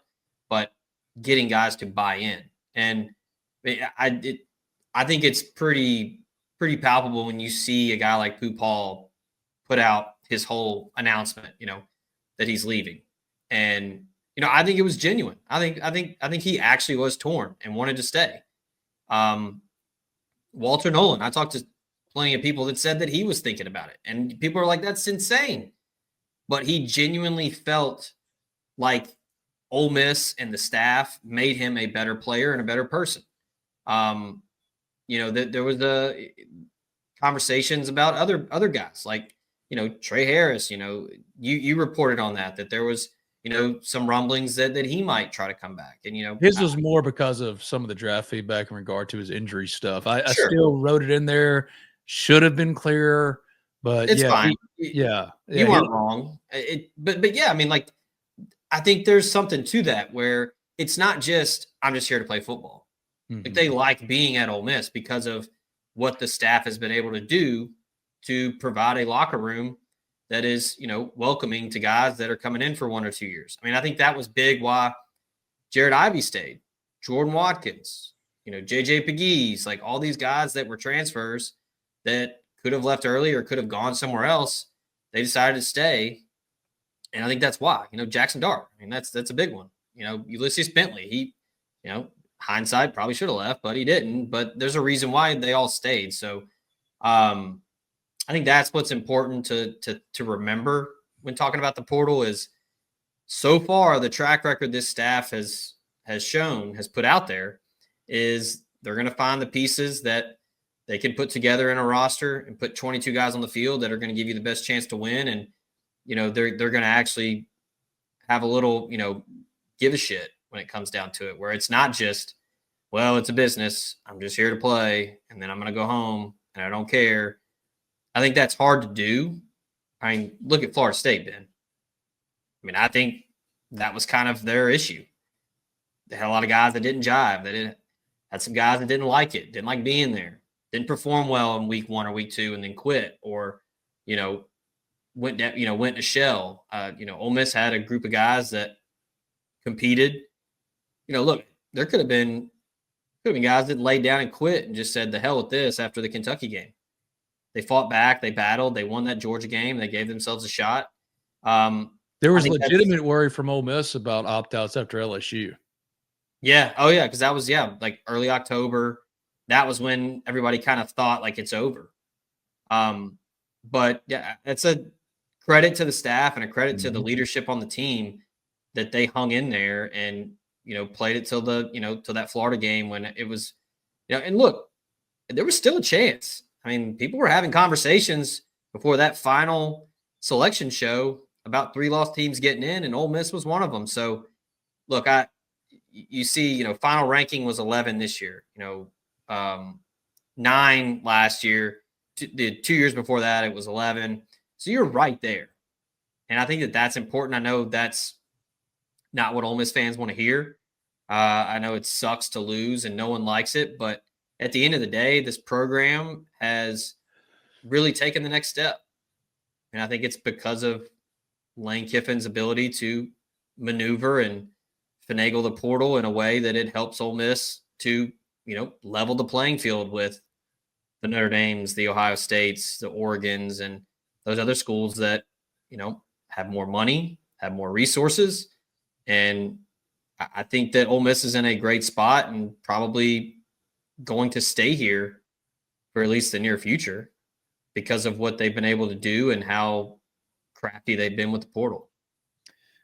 but getting guys to buy in. And I think it's pretty palpable when you see a guy like Pooh Paul put out his whole announcement, that he's leaving. And, I think it was genuine. I think he actually was torn and wanted to stay. Walter Nolan, I talked to plenty of people that said that he was thinking about it. And people are like, that's insane. But he genuinely felt like Ole Miss and the staff made him a better player and a better person. There was the conversations about other guys like, Trey Harris, you reported on that there was, some rumblings that he might try to come back. And, his was more because of some of the draft feedback in regard to his injury stuff. I Sure. still wrote it in there. Should have been clearer, but it's fine. You weren't wrong. But yeah, I mean, like, I think there's something to that where it's not just, I'm just here to play football. Mm-hmm. Like, they like being at Ole Miss because of what the staff has been able to do to provide a locker room that is, welcoming to guys that are coming in for 1 or 2 years. I mean, I think that was big why Jared Ivey stayed, Jordan Watkins, JJ Pegues, like all these guys that were transfers that could have left early or could have gone somewhere else. They decided to stay. And I think that's why, Jackson Dart, I mean, that's a big one. Ulysses Bentley, he, hindsight probably should have left, but he didn't. But there's a reason why they all stayed. So I think that's what's important to remember when talking about the portal is so far the track record this staff has put out there is they're going to find the pieces that they can put together in a roster and put 22 guys on the field that are going to give you the best chance to win. And, they're going to actually have a little, give a shit when it comes down to it, where it's not just, well, it's a business. I'm just here to play. And then I'm going to go home and I don't care. I think that's hard to do. I mean, look at Florida State, Ben. I mean, I think that was kind of their issue. They had a lot of guys that didn't jive. Had some guys that didn't like it, didn't like being there, didn't perform well in week 1 or week 2 and then quit or, went to shell. Ole Miss had a group of guys that competed. Look, there could have been guys that laid down and quit and just said, the hell with this after the Kentucky game. They fought back. They battled. They won that Georgia game. They gave themselves a shot. There was legitimate worry from Ole Miss about opt-outs after LSU. Yeah. Oh, yeah, because that was, like early October. That was when everybody kind of thought, like, it's over. But, yeah, it's a credit to the staff and a credit to the leadership on the team that they hung in there and, played it till that Florida game when it was, and look, there was still a chance. I mean, people were having conversations before that final selection show about 3 lost teams getting in, and Ole Miss was one of them. So, look, you see, final ranking was 11 this year, 9 last year. The 2 years before that, it was 11. So you're right there. And I think that that's important. I know that's not what Ole Miss fans want to hear. I know it sucks to lose and no one likes it, but at the end of the day, this program has really taken the next step. And I think it's because of Lane Kiffin's ability to maneuver and finagle the portal in a way that it helps Ole Miss to, level the playing field with the Notre Dames, the Ohio States, the Oregons, and those other schools that, have more money, have more resources. And I think that Ole Miss is in a great spot and probably going to stay here for at least the near future because of what they've been able to do and how crafty they've been with the portal.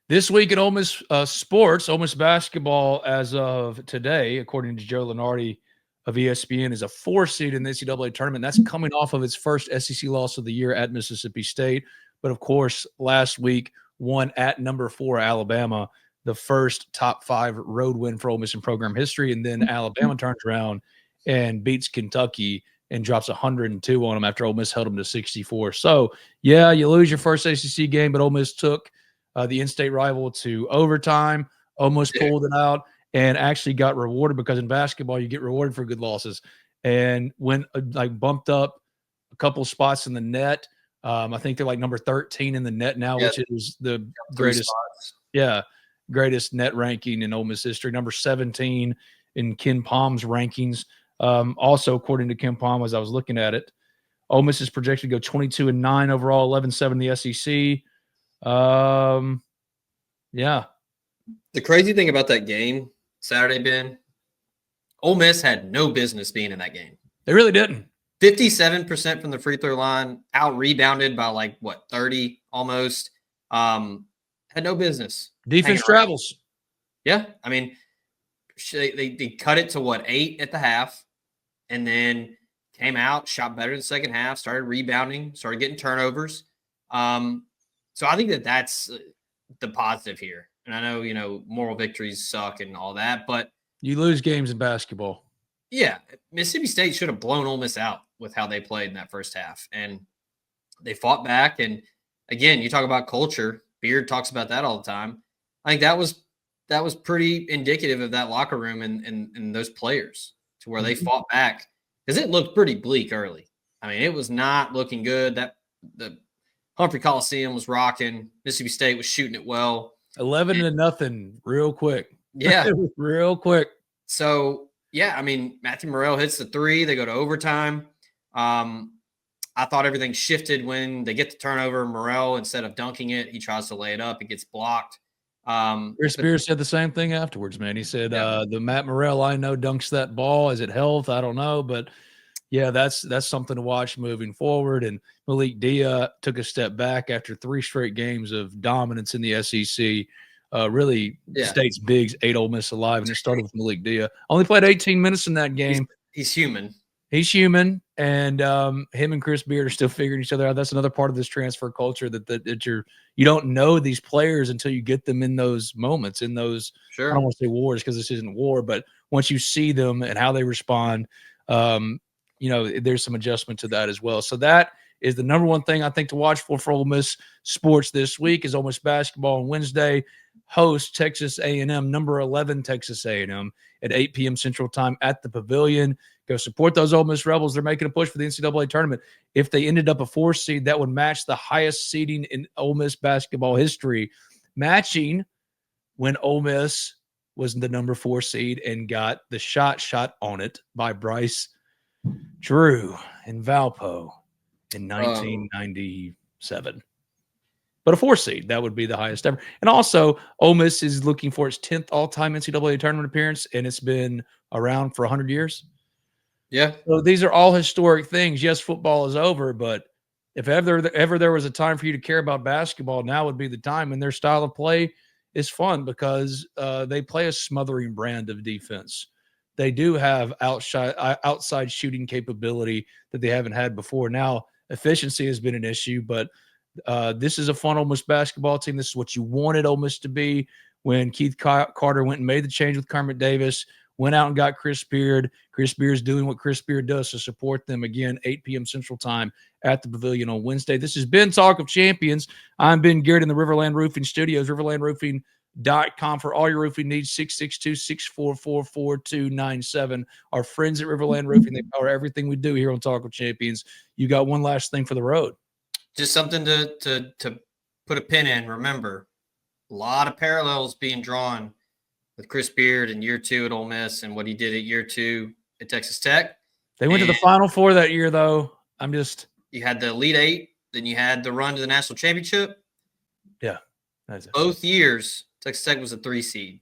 This week in Ole Miss sports, Ole Miss basketball as of today, according to Joe Lunardi of ESPN, is a 4 seed in the NCAA tournament. That's coming off of its first SEC loss of the year at Mississippi State. But, of course, last week won at number 4 Alabama. the first top 5 road win for Ole Miss in program history. And then Alabama turns around and beats Kentucky and drops 102 on them after Ole Miss held them to 64. So, yeah, you lose your first ACC game, but Ole Miss took the in-state rival to overtime, almost pulled it out, and actually got rewarded because in basketball you get rewarded for good losses. And when bumped up a couple spots in the net, I think they're like number 13 in the net now, which is the greatest, greatest net ranking in Ole Miss history. Number 17 in Ken Palm's rankings. Also, according to Ken Palm, as I was looking at it, Ole Miss is projected to go 22-9 overall, 11-7 in the SEC. Yeah. The crazy thing about that game Saturday, Ben, Ole Miss had no business being in that game. They really didn't. 57% from the free throw line, out rebounded by 30 almost. Had no business. Defense travels. Yeah. I mean, they cut it to 8 at the half, and then came out, shot better in the second half, started rebounding, started getting turnovers. So I think that's the positive here. And I know, moral victories suck and all that, but you lose games in basketball. Yeah, Mississippi State should have blown Ole Miss out with how they played in that first half. And they fought back. And again, you talk about culture. Beard talks about that all the time. I think that was pretty indicative of that locker room and those players, to where they fought back, because it looked pretty bleak early. I mean, it was not looking good. That the Humphrey Coliseum was rocking. Mississippi State was shooting it well. 11-0 real quick. Yeah. Real quick. So, yeah, I mean, Matthew Morrell hits the 3. They go to overtime. I thought everything shifted when they get the turnover. Morrell, instead of dunking it, he tries to lay it up. It gets blocked. Chris Spears said the same thing afterwards, man. He said, the Matt Morrell I know dunks that ball. Is it health? I don't know. But, yeah, that's something to watch moving forward. And Malik Dia took a step back after 3 straight games of dominance in the SEC. State's bigs ate Ole Miss alive, and it started with Malik Dia. Only played 18 minutes in that game. He's human. He's human, and him and Chris Beard are still figuring each other out. That's another part of this transfer culture that you don't know these players until you get them in those moments, in those I don't want to say wars, because this isn't war, but once you see them and how they respond, there's some adjustment to that as well. So that is the number one thing I think to watch for Ole Miss sports this week is Ole Miss basketball on Wednesday. Host Texas A&M, number 11 Texas A&M at 8 p.m. Central Time at the Pavilion. Go support those Ole Miss Rebels. They're making a push for the NCAA tournament. If they ended up a 4 seed, that would match the highest seeding in Ole Miss basketball history, matching when Ole Miss was the number 4 seed and got the shot on it by Bryce Drew in Valpo in 1997. But a 4 seed, that would be the highest ever. And also, Ole Miss is looking for its 10th all-time NCAA tournament appearance, and it's been around for 100 years. Yeah. So these are all historic things. Yes, football is over, but if ever there was a time for you to care about basketball, now would be the time. And their style of play is fun because they play a smothering brand of defense. They do have outside shooting capability that they haven't had before. Now, efficiency has been an issue, but this is a fun Ole Miss basketball team. This is what you wanted Ole Miss to be when Keith Carter went and made the change with Kermit Davis, went out and got Chris Beard. Chris Beard's doing what Chris Beard does to support them again, 8 p.m. Central Time at the Pavilion on Wednesday. This has been Talk of Champions. I'm Ben Garrett in the Riverland Roofing Studios, riverlandroofing.com for all your roofing needs, 662-644-4297. Our friends at Riverland Roofing, they power everything we do here on Talk of Champions. You got one last thing for the road. Just something to put a pin in. Remember, a lot of parallels being drawn with Chris Beard in year 2 at Ole Miss and what he did at year 2 at Texas Tech. They went to the Final Four that year, though. You had the Elite 8, then you had the run to the national championship. Yeah. That's it. Both years, Texas Tech was a 3 seed.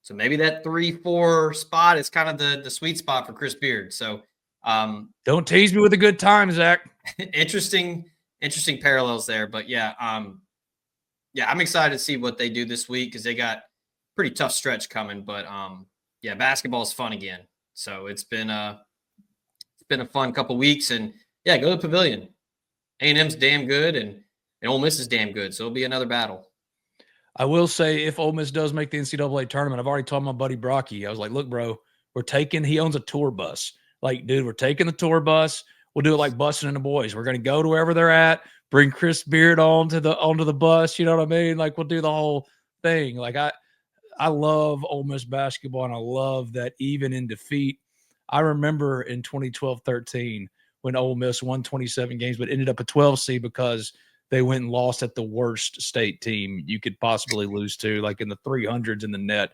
So maybe that 3-4 spot is kind of the sweet spot for Chris Beard. So don't tease me with a good time, Zach. Interesting parallels there. But I'm excited to see what they do this week because they got a pretty tough stretch coming. But basketball is fun again. So it's been a fun couple weeks, and go to the Pavilion. A&M's damn good, and Ole Miss is damn good. So it'll be another battle. I will say if Ole Miss does make the NCAA tournament, I've already told my buddy Brocky, I was like, look, bro, he owns a tour bus. Like, dude, we're taking the tour bus. We'll do it like busing in the boys. We're going to go to wherever they're at, bring Chris Beard onto the bus. You know what I mean? Like, we'll do the whole thing. Like, I love Ole Miss basketball, and I love that even in defeat. I remember in 2012-13 when Ole Miss won 27 games but ended up a 12 seed because they went and lost at the worst state team you could possibly lose to, like in the 300s in the net.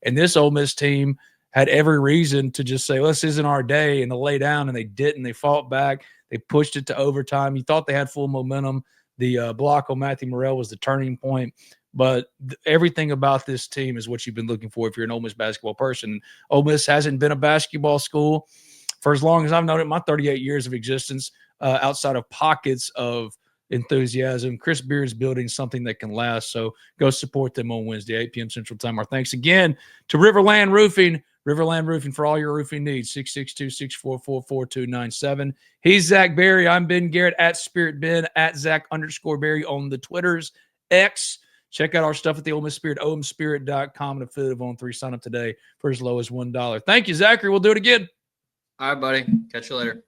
And this Ole Miss team had every reason to just say, this isn't our day, and to lay down, and they didn't. They fought back. They pushed it to overtime. You thought they had full momentum. The block on Matthew Morrell was the turning point. But everything about this team is what you've been looking for if you're an Ole Miss basketball person. Ole Miss hasn't been a basketball school for as long as I've known it, my 38 years of existence, outside of pockets of enthusiasm. Chris Beard's building something that can last. So go support them on Wednesday, 8 p.m. Central Time. Our thanks again to Riverland Roofing. Riverland Roofing for all your roofing needs, 662-644-4297. He's Zach Berry. I'm Ben Garrett, at Spirit Ben, at Zach_Berry on the Twitters, X. Check out our stuff at the Ole Miss Spirit, omspirit.com, and affiliate of On3. Sign up today for as low as $1. Thank you, Zachary. We'll do it again. All right, buddy. Catch you later.